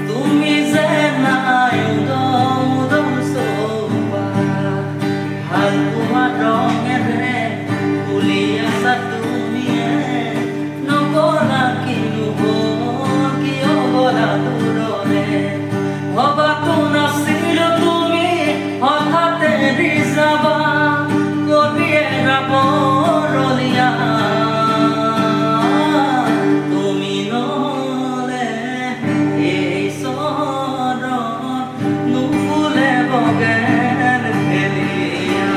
তুমি যে নাই উদম উদম চৌপা ভাল পোৱা ৰঙেৰে ফুলি আছা তুমিয়ে নগলা কিনো হ'ল কিয় গলা দূৰলে ভবাতো নাছিলো তুমি হঠাৎ এৰি যাবা কবিয়ে ৰাবৰলীয়া তুমি নলে এই চৰত নুফুলে বগেন ভেলিয়া